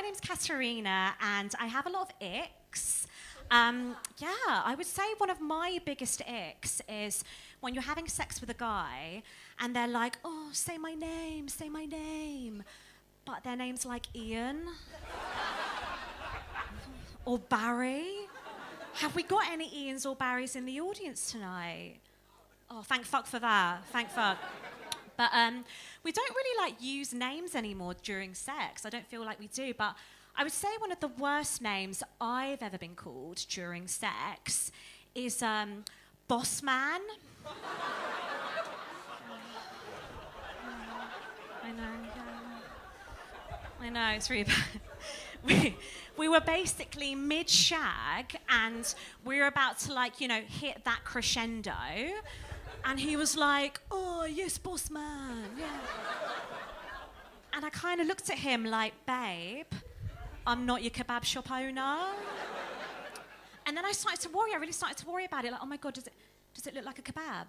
name's Katerina, and I have a lot of icks. I would say one of my biggest icks is when you're having sex with a guy, and they're like, oh, say my name. But their name's like Ian. Or Barry. Have we got any Ians or Barrys in the audience tonight? Oh, thank fuck for that. Thank fuck. But we don't really use names anymore during sex. I don't feel like we do. But I would say one of the worst names I've ever been called during sex is Boss Man. I know, it's really bad. We were basically mid-shag, and we were about to, hit that crescendo. And he was like, oh, yes, boss man, yeah. And I kind of looked at him like, babe, I'm not your kebab shop owner. And then I really started to worry about it. Like, oh my God, does it look like a kebab?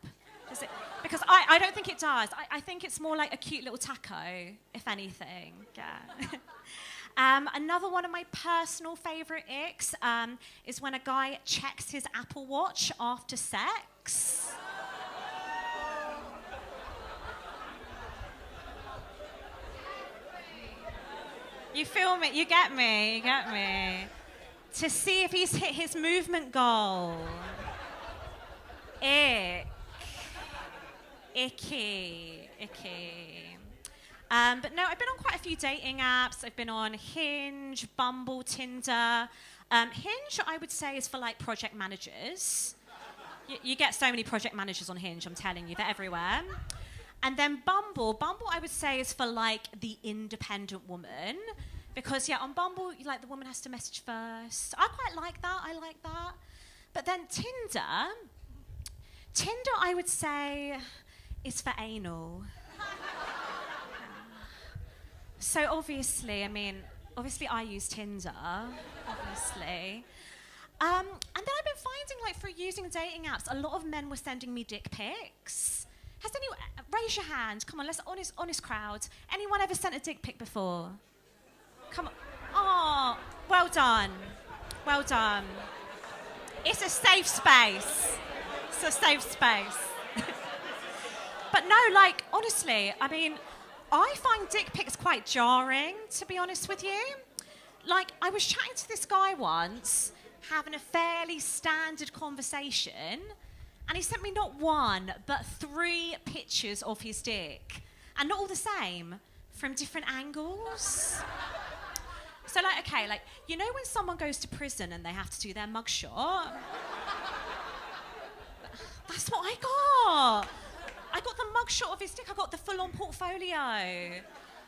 Does it? Because I don't think it does. I think it's more like a cute little taco, if anything, yeah. Another one of my personal favourite icks is when a guy checks his Apple Watch after sex. You feel me? You get me? To see if he's hit his movement goal. Ick. Icky. But no, I've been on quite a few dating apps. I've been on Hinge, Bumble, Tinder. Hinge, I would say, is for project managers. You get so many project managers on Hinge, I'm telling you, they're everywhere. And then Bumble, I would say, is for the independent woman. Because on Bumble, the woman has to message first. I quite like that. But then Tinder, I would say, is for anal. So obviously I use Tinder, obviously. And then I've been finding, through using dating apps, a lot of men were sending me dick pics. Has anyone, raise your hand, come on, let's honest crowd. Anyone ever sent a dick pic before? Come on. Oh, well done. It's a safe space. But no, honestly, I find dick pics quite jarring, to be honest with you. I was chatting to this guy once, having a fairly standard conversation, and he sent me not one, but 3 pictures of his dick. And not all the same, from different angles. So, when someone goes to prison and they have to do their mugshot, that's what I got. I got the mugshot of his dick. I got the full-on portfolio.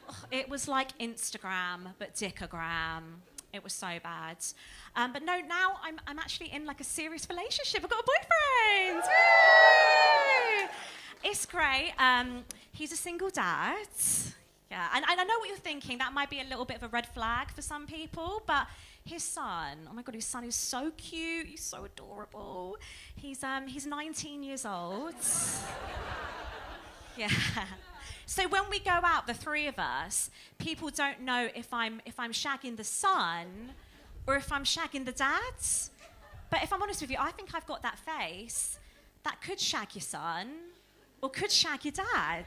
Oh, it was like Instagram, but dickogram. It was so bad. But no, now I'm actually in a serious relationship. I've got a boyfriend. Woo! It's great. He's a single dad. Yeah, and I know what you're thinking. That might be a little bit of a red flag for some people, but his son, oh my God, his son is so cute. He's so adorable. He's 19 years old. Yeah. So when we go out, the 3 of us, people don't know if I'm shagging the son or if I'm shagging the dad. But if I'm honest with you, I think I've got that face that could shag your son or could shag your dad.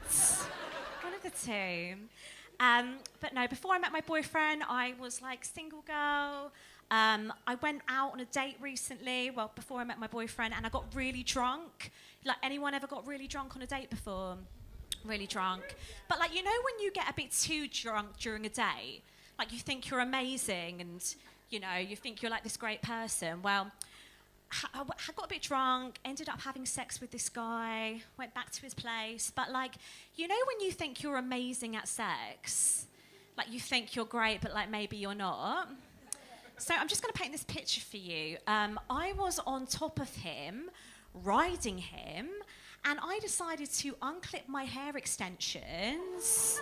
One of the two. But no, before I met my boyfriend, I was single girl. I went out on a date recently, before I met my boyfriend, and I got really drunk. Anyone ever got really drunk on a date before? Really drunk. But when you get a bit too drunk during a date, you think you're amazing and, you think you're this great person. Well, I got a bit drunk, ended up having sex with this guy, went back to his place. But when you think you're amazing at sex, you think you're great, but maybe you're not. So I'm just going to paint this picture for you. I was on top of him, riding him, and I decided to unclip my hair extensions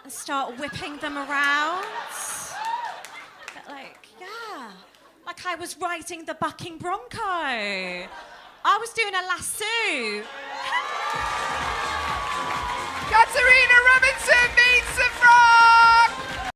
and start whipping them around. But yeah. I was riding the bucking bronco. I was doing a lasso. Katerina!